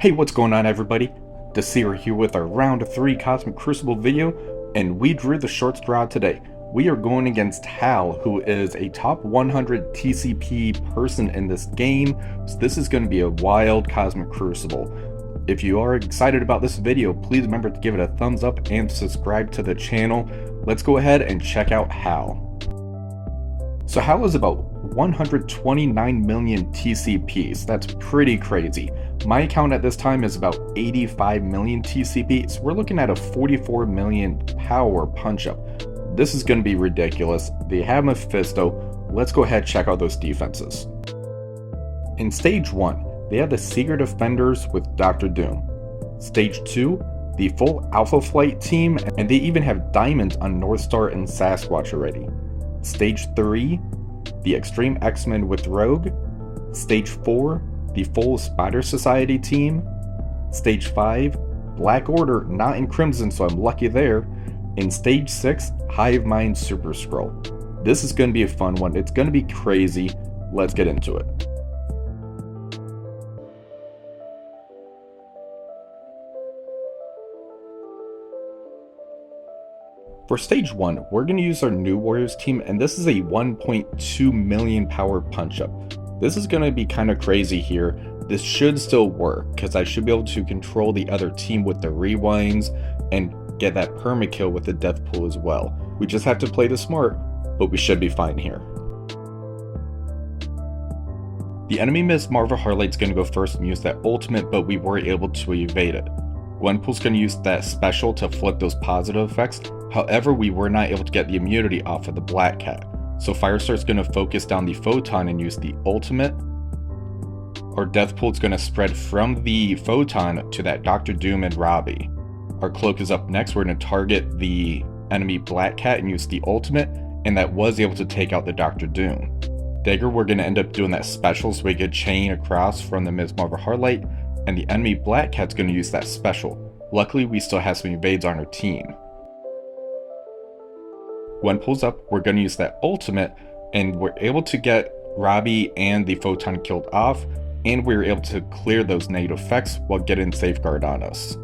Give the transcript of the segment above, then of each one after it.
Hey, what's going on everybody? Desir here with our round 3 Cosmic Crucible video, and we drew the short straw today. We are going against Hal, who is a top 100 TCP person in this game, so this is going to be a wild Cosmic Crucible. If you are excited about this video, please remember to give it a thumbs up and subscribe to the channel. Let's go ahead and check out Hal. So Hal is about 129 million TCPs, that's pretty crazy. My account at this time is about 85 million TCP, so we're looking at a 44 million power punch-up. This is going to be ridiculous. They have Mephisto. Let's go ahead and check out those defenses. In Stage 1, they have the Secret Defenders with Dr. Doom. Stage 2, the full Alpha Flight team, and they even have diamonds on Northstar and Sasquatch already. Stage 3, the X-Treme X-Men with Rogue. Stage 4, the full Spider Society team. Stage 5, Black Order, not in Crimson, so I'm lucky there. In Stage 6, Hive Mind Super Skrull. This is going to be a fun one. It's going to be crazy. Let's get into it. For Stage 1, we're going to use our New Warriors team, and this is a 1.2 million power punch-up. This is going to be kind of crazy here. This should still work, because I should be able to control the other team with the rewinds, and get that permakill with the death pool as well. We just have to play this smart, but we should be fine here. The enemy Ms. Marvel Harlot's going to go first and use that ultimate, but we were able to evade it. Gwenpool's going to use that special to flip those positive effects. However, we were not able to get the immunity off of the Black Cat. So Firestar's going to focus down the Photon and use the ultimate. Our Deathpool's going to spread from the Photon to that Dr. Doom and Robbie. Our Cloak is up next. We're going to target the enemy Black Cat and use the ultimate, and that was able to take out the Dr. Doom. Dagger, we're going to end up doing that special so we could chain across from the Ms. Marvel Harlot, and the enemy Black Cat's going to use that special. Luckily, we still have some evades on our team. Gwen pulls up, we're going to use that ultimate, and we're able to get Robbie and the Photon killed off, and we were able to clear those negative effects while getting Safeguard on us.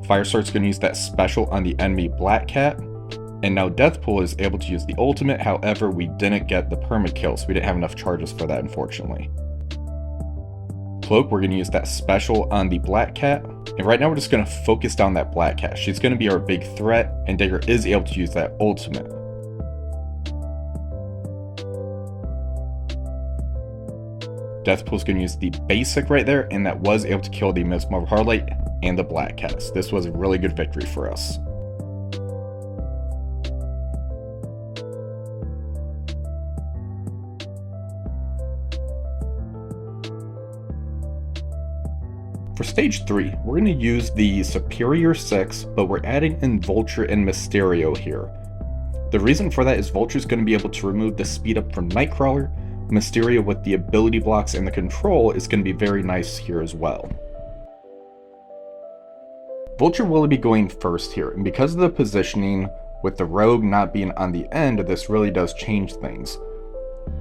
Firestar's going to use that special on the enemy Black Cat, and now Deathpool is able to use the ultimate. However, we didn't get the permakill, so we didn't have enough charges for that, unfortunately. Cloak, we're going to use that special on the Black Cat, and right now we're just going to focus down that Black Cat. She's going to be our big threat, and Dagger is able to use that ultimate. Deathpool's going to use the basic right there, and that was able to kill the Ms. Marvel Harlot and the Black Cat. This was a really good victory for us. For Stage 3, we're going to use the Superior 6, but we're adding in Vulture and Mysterio here. The reason for that is Vulture's going to be able to remove the speed up from Nightcrawler. Mysterio with the ability blocks and the control is going to be very nice here as well. Vulture will be going first here, and because of the positioning with the Rogue not being on the end, this really does change things.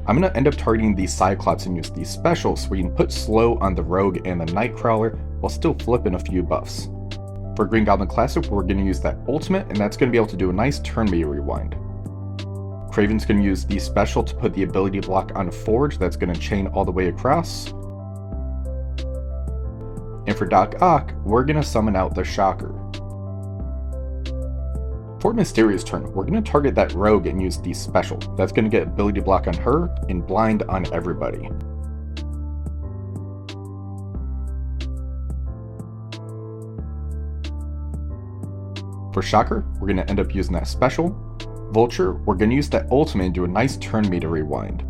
I'm going to end up targeting the Cyclops and use these specials so we can put slow on the Rogue and the Nightcrawler while still flipping a few buffs. For Green Goblin Classic, we're going to use that ultimate, and that's going to be able to do a nice turn-based rewind. Kraven's going to use the special to put the ability block on Forge, that's going to chain all the way across. And for Doc Ock, we're going to summon out the Shocker. For Mysterio's turn, we're going to target that Rogue and use the special. That's going to get ability block on her and blind on everybody. For Shocker, we're going to end up using that special. Vulture, we're going to use that ultimate and do a nice turn meter rewind.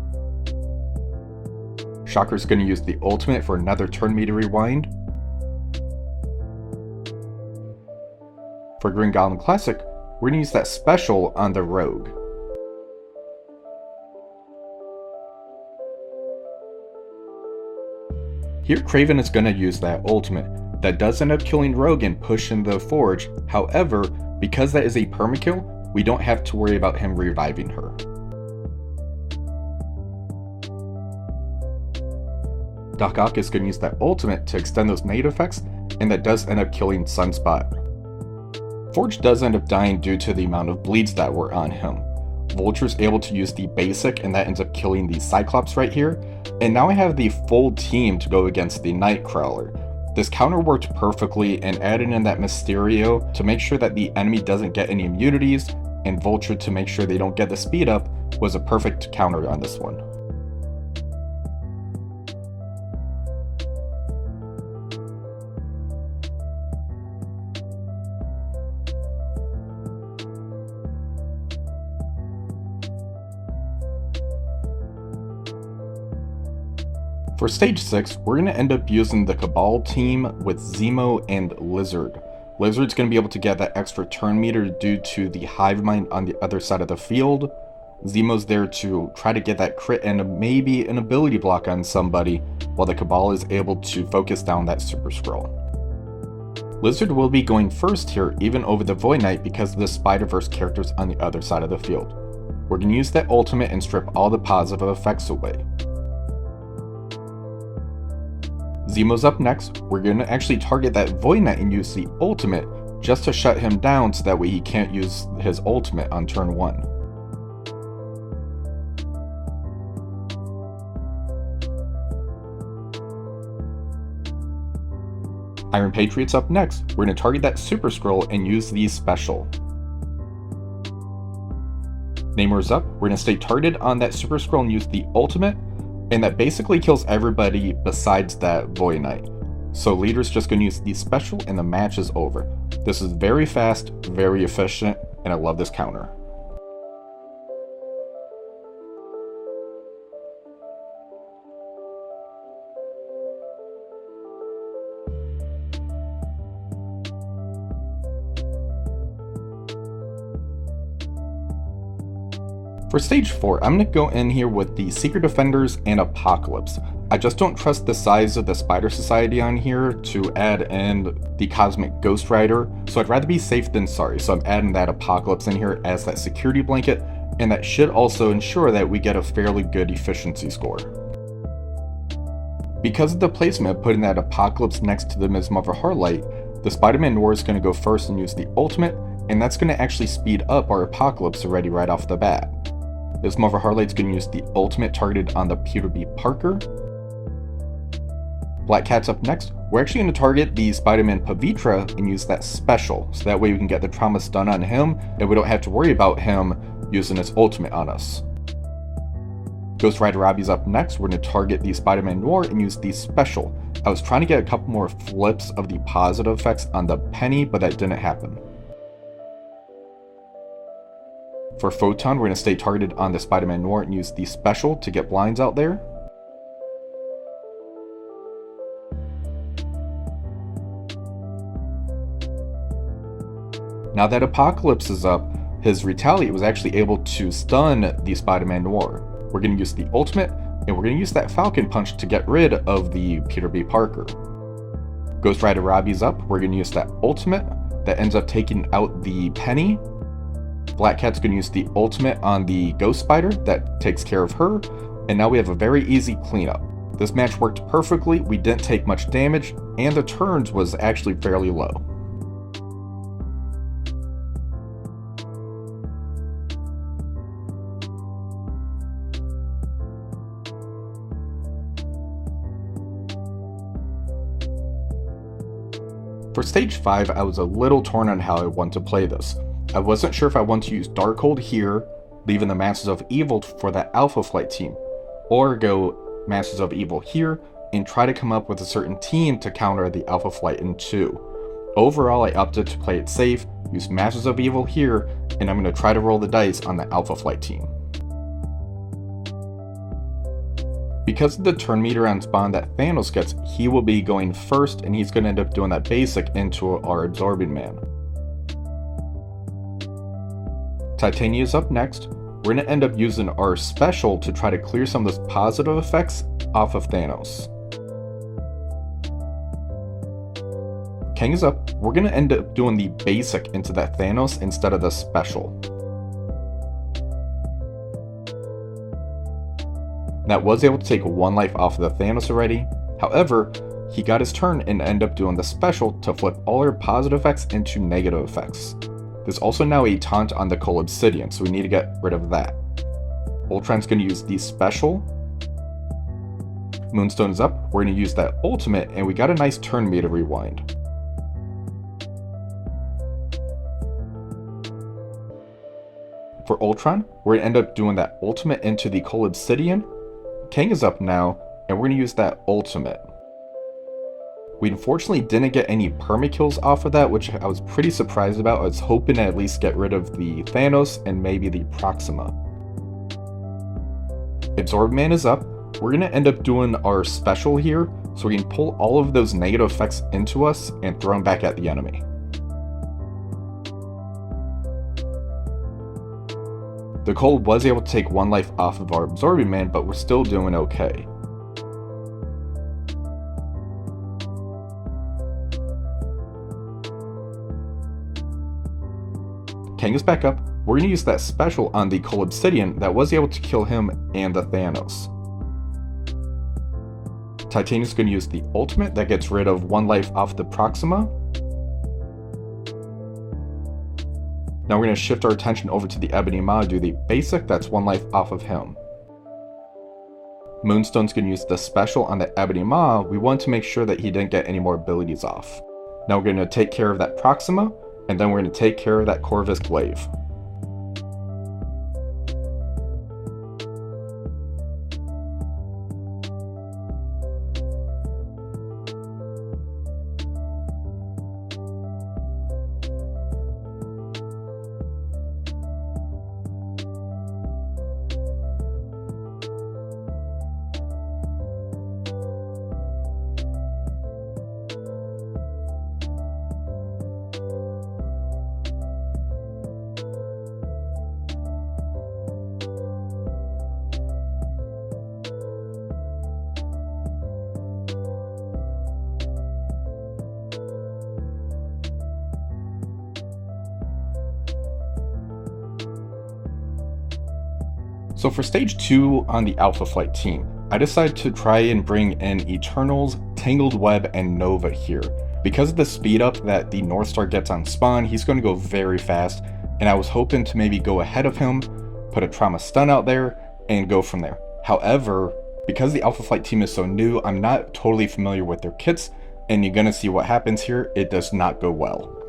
Shocker's going to use the ultimate for another turn meter rewind. For Green Goblin Classic, we're going to use that special on the Rogue. Here Kraven is going to use that ultimate. That does end up killing Rogue and pushing the Forge. However, because that is a permakill, we don't have to worry about him reviving her. Doc Ock is going to use that ultimate to extend those negative effects, and that does end up killing Sunspot. Forge does end up dying due to the amount of bleeds that were on him. Vulture is able to use the basic, and that ends up killing the Cyclops right here. And now I have the full team to go against the Nightcrawler. This counter worked perfectly, and adding in that Mysterio to make sure that the enemy doesn't get any immunities, and Vulture to make sure they don't get the speed up, was a perfect counter on this one. For stage 6, we're going to end up using the Cabal team with Zemo and Lizard. Lizard's going to be able to get that extra turn meter due to the Hive Mind on the other side of the field. Zemo's there to try to get that crit and maybe an ability block on somebody, while the Cabal is able to focus down that Super Skrull. Lizard will be going first here, even over the Void Knight, because of the Spider-Verse characters on the other side of the field. We're going to use that ultimate and strip all the positive effects away. Zemo's up next. We're going to actually target that Void Knight and use the ultimate just to shut him down so that way he can't use his ultimate on turn 1. Iron Patriot's up next. We're going to target that Super Skrull and use the special. Namor's up. We're going to stay targeted on that Super Skrull and use the ultimate. And that basically kills everybody besides that Void Knight. So Leader's just going to use the special and the match is over. This is very fast, very efficient, and I love this counter. For stage 4, I'm going to go in here with the Secret Defenders and Apocalypse. I just don't trust the size of the Spider Society on here to add in the Cosmic Ghost Rider, so I'd rather be safe than sorry, so I'm adding that Apocalypse in here as that security blanket, and that should also ensure that we get a fairly good efficiency score. Because of the placement of putting that Apocalypse next to the Ms. Mother Heartlight, the Spider-Man Noir is going to go first and use the ultimate, and that's going to actually speed up our Apocalypse already right off the bat. This Mother Heartlight's going to use the ultimate targeted on the Peter B. Parker. Black Cat's up next. We're actually going to target the Spider-Man Pavitra and use that special, so that way we can get the trauma stun on him, and we don't have to worry about him using his ultimate on us. Ghost Rider Robbie's up next. We're going to target the Spider-Man Noir and use the special. I was trying to get a couple more flips of the positive effects on the Penny, but that didn't happen. For Photon, we're going to stay targeted on the Spider-Man Noir and use the special to get blinds out there. Now that Apocalypse is up, his Retaliate was actually able to stun the Spider-Man Noir. We're going to use the ultimate, and we're going to use that Falcon Punch to get rid of the Peter B. Parker. Ghost Rider Robbie's up. We're going to use that ultimate that ends up taking out the Penny. Black Cat's going to use the ultimate on the Ghost Spider that takes care of her, and now we have a very easy cleanup. This match worked perfectly, we didn't take much damage, and the turns was actually fairly low. For stage 5, I was a little torn on how I want to play this. I wasn't sure if I want to use Darkhold here, leaving the Masters of Evil for that Alpha Flight team, or go Masters of Evil here and try to come up with a certain team to counter the Alpha Flight in 2. Overall, I opted to play it safe, use Masters of Evil here, and I'm going to try to roll the dice on the Alpha Flight team. Because of the turn meter on spawn that Thanos gets, he will be going first, and he's going to end up doing that basic into our Absorbing Man. Titania's up next. We're going to end up using our special to try to clear some of those positive effects off of Thanos. Kang is up. We're going to end up doing the basic into that Thanos instead of the special. That was able to take one life off of the Thanos already. However, he got his turn and ended up doing the special to flip all our positive effects into negative effects. There's also now a taunt on the Coal Obsidian, so we need to get rid of that. Ultron's going to use the special. Moonstone is up, we're going to use that ultimate, and we got a nice turn meter rewind. For Ultron, we're going to end up doing that ultimate into the Coal Obsidian. Kang is up now, and we're going to use that ultimate. We unfortunately didn't get any perma-kills off of that, which I was pretty surprised about. I was hoping to at least get rid of the Thanos and maybe the Proxima. Absorb Man is up. We're going to end up doing our special here, so we can pull all of those negative effects into us and throw them back at the enemy. The Coal was able to take 1 life off of our Absorbing Man, but we're still doing okay. Kang is back up. We're going to use that special on the Coal Obsidian that was able to kill him and the Thanos. Titanium's going to use the ultimate that gets rid of 1 life off the Proxima. Now we're going to shift our attention over to the Ebony Maw, do the basic, that's 1 life off of him. Moonstone's going to use the special on the Ebony Maw. We want to make sure that he didn't get any more abilities off. Now we're going to take care of that Proxima, and then we're going to take care of that Corvus Glaive. So for stage 2 on the Alpha Flight team, I decided to try and bring in Eternals, Tangled Web, and Nova here. Because of the speed up that the North Star gets on spawn, he's going to go very fast, and I was hoping to maybe go ahead of him, put a trauma stun out there, and go from there. However, because the Alpha Flight team is so new, I'm not totally familiar with their kits, and you're going to see what happens here. It does not go well.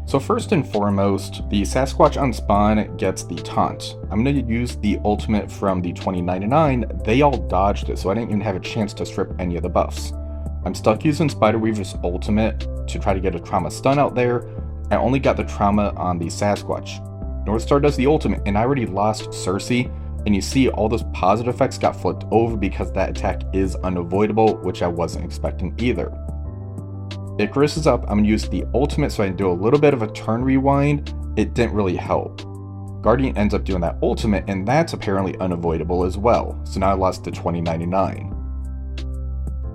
So first and foremost, the Sasquatch on spawn gets the taunt. I'm going to use the ultimate from the 2099. They all dodged it, so I didn't even have a chance to strip any of the buffs. I'm stuck using Spider-Weaver's ultimate to try to get a trauma stun out there. I only got the trauma on the Sasquatch. Northstar does the ultimate, and I already lost Cersei, and you see all those positive effects got flipped over because that attack is unavoidable, which I wasn't expecting either. Icarus is up. I'm going to use the ultimate so I can do a little bit of a turn rewind. It didn't really help. Guardian ends up doing that ultimate, and that's apparently unavoidable as well. So now I lost to 2099.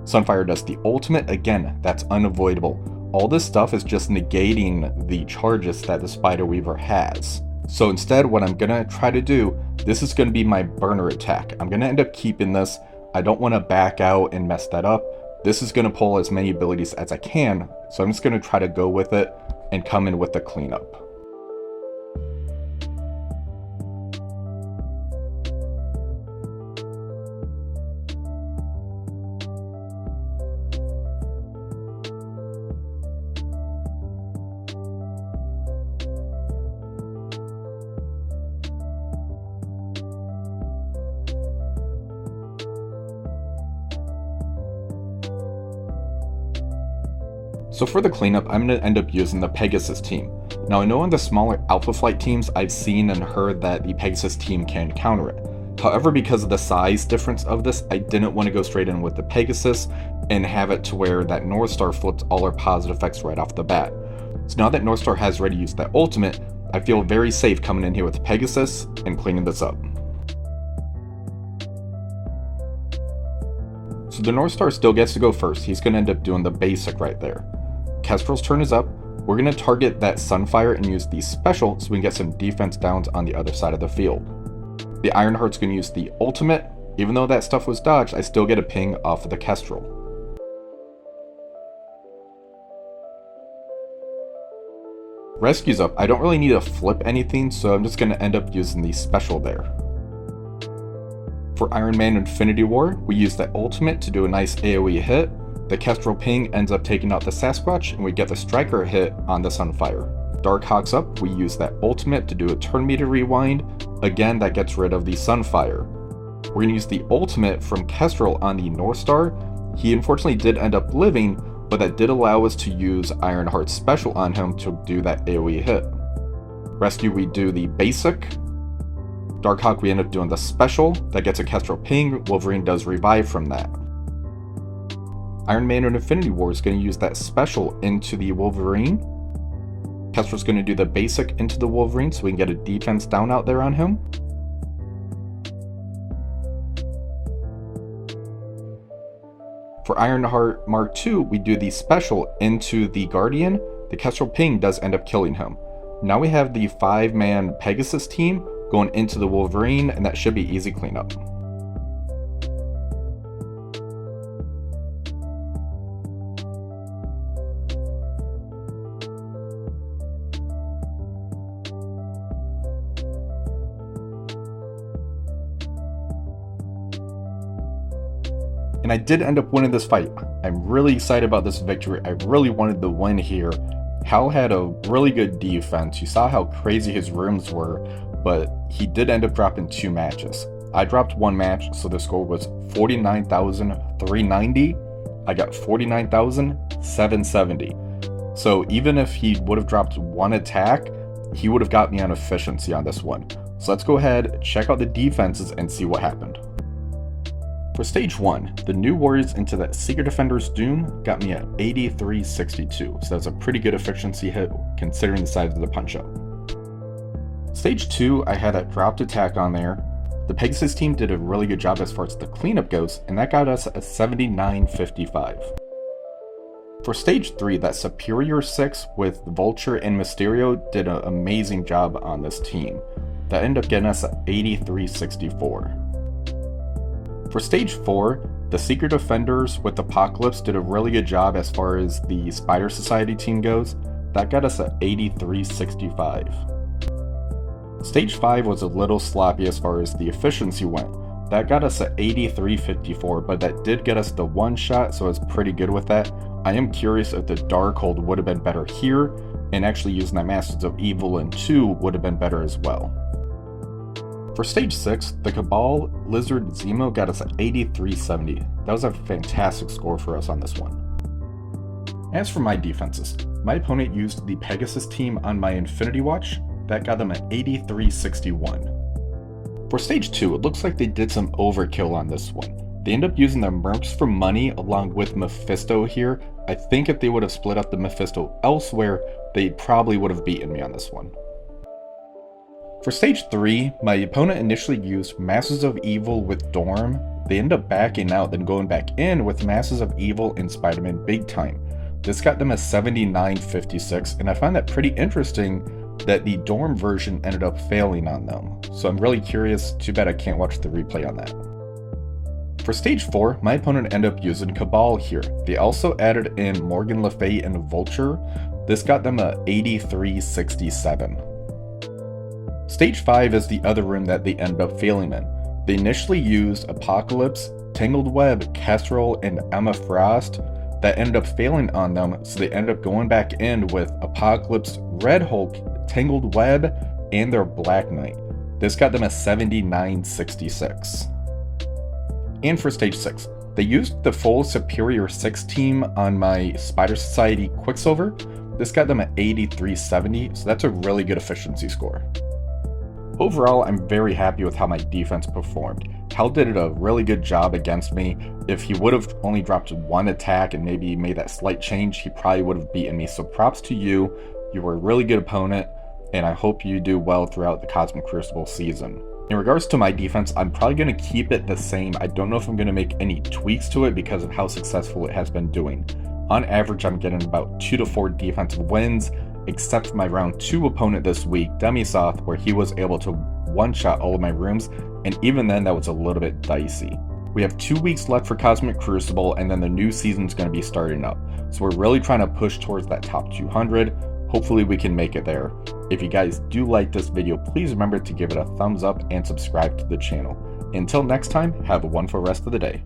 Sunfire does the ultimate. Again, that's unavoidable. All this stuff is just negating the charges that the Spider Weaver has. So instead, what I'm going to try to do, this is going to be my burner attack. I'm going to end up keeping this. I don't want to back out and mess that up. This is going to pull as many abilities as I can, so I'm just going to try to go with it and come in with the cleanup. So for the cleanup, I'm going to end up using the Pegasus team. Now I know in the smaller Alpha Flight teams, I've seen and heard that the Pegasus team can counter it. However, because of the size difference of this, I didn't want to go straight in with the Pegasus and have it to where that Northstar flipped all our positive effects right off the bat. So now that Northstar has already used that ultimate, I feel very safe coming in here with the Pegasus and cleaning this up. So the Northstar still gets to go first. He's going to end up doing the basic right there. Kestrel's turn is up. We're going to target that Sunfire and use the special so we can get some defense downs on the other side of the field. The Ironheart's going to use the ultimate, Even though that stuff was dodged, I still get a ping off of the Kestrel. Rescue's up. I don't really need to flip anything, so I'm just going to end up using the special there. For Iron Man Infinity War, we use that ultimate to do a nice AoE hit. The Kestrel ping ends up taking out the Sasquatch, and we get the Striker hit on the Sunfire. Darkhawk's up, we use that ultimate to do a turn meter rewind. Again, that gets rid of the Sunfire. We're going to use the ultimate from Kestrel on the Northstar. He unfortunately did end up living, but that did allow us to use Ironheart's special on him to do that AoE hit. Rescue, we do the basic. Darkhawk, we end up doing the special. That gets a Kestrel ping. Wolverine does revive from that. Iron Man and Infinity War is going to use that special into the Wolverine. Kestrel's going to do the basic into the Wolverine so we can get a defense down out there on him. For Ironheart Mark II, we do the special into the Guardian. The Kestrel ping does end up killing him. Now we have the 5-man Pegasus team going into the Wolverine, and that should be easy cleanup. And I did end up winning this fight. I'm really excited about this victory. I really wanted the win here. Hal had a really good defense. You saw how crazy his rooms were, but he did end up dropping 2 matches. I dropped 1 match, so the score was 49,390. I got 49,770. So even if he would have dropped 1 attack, he would have got me on efficiency on this one. So let's go ahead, check out the defenses, and see what happened. For stage 1, the new warriors into that Secret Defender's Doom got me at 8362, so that's a pretty good efficiency hit considering the size of the punch-up. Stage 2, I had that dropped attack on there. The Pegasus team did a really good job as far as the cleanup goes, and that got us a 7955. For stage 3, that Superior 6 with Vulture and Mysterio did an amazing job on this team. That ended up getting us at 8364. For stage 4, the Secret Defenders with Apocalypse did a really good job as far as the Spider Society team goes. That got us at 8365. Stage 5 was a little sloppy as far as the efficiency went. That got us at 8354, but that did get us the 1 shot, so I was pretty good with that. I am curious if the Darkhold would have been better here, and actually using that Masters of Evil in 2 would have been better as well. For stage 6, the Cabal Lizard Zemo got us at 8370. That was a fantastic score for us on this one. As for my defenses, my opponent used the Pegasus team on my Infinity Watch. That got them at 8361. For stage 2, it looks like they did some overkill on this one. They end up using their Mercs for money along with Mephisto here. I think if they would have split up the Mephisto elsewhere, they probably would have beaten me on this one. For stage 3, my opponent initially used Masters of Evil with Dorm. They end up backing out, then going back in with Masters of Evil and Spider-Man Big Time. This got them a 7956, and I find that pretty interesting that the Dorm version ended up failing on them. So I'm really curious, too bad I can't watch the replay on that. For stage 4, my opponent ended up using Cabal here. They also added in Morgan Le Fay and Vulture. This got them a 8367. Stage 5 is the other room that they ended up failing in. They initially used Apocalypse, Tangled Web, Kestrel, and Emma Frost. That ended up failing on them, so they ended up going back in with Apocalypse, Red Hulk, Tangled Web, and their Black Knight. This got them a 7966. And for stage 6, they used the full Superior 6 team on my Spider Society Quicksilver. This got them at 8370, so that's a really good efficiency score. Overall, I'm very happy with how my defense performed. Hal did a really good job against me. If he would have only dropped 1 attack and maybe made that slight change, he probably would have beaten me. So props to you. You were a really good opponent, and I hope you do well throughout the Cosmic Crucible season. In regards to my defense, I'm probably going to keep it the same. I don't know if I'm going to make any tweaks to it because of how successful it has been doing. On average, I'm getting about 2 to 4 defensive wins, except for my round 2 opponent this week, Demisoth, where he was able to one-shot all of my rooms, and even then that was a little bit dicey. We have 2 weeks left for Cosmic Crucible, and then the new season's going to be starting up. So we're really trying to push towards that top 200. Hopefully we can make it there. If you guys do like this video, please remember to give it a thumbs up and subscribe to the channel. Until next time, have a wonderful rest of the day.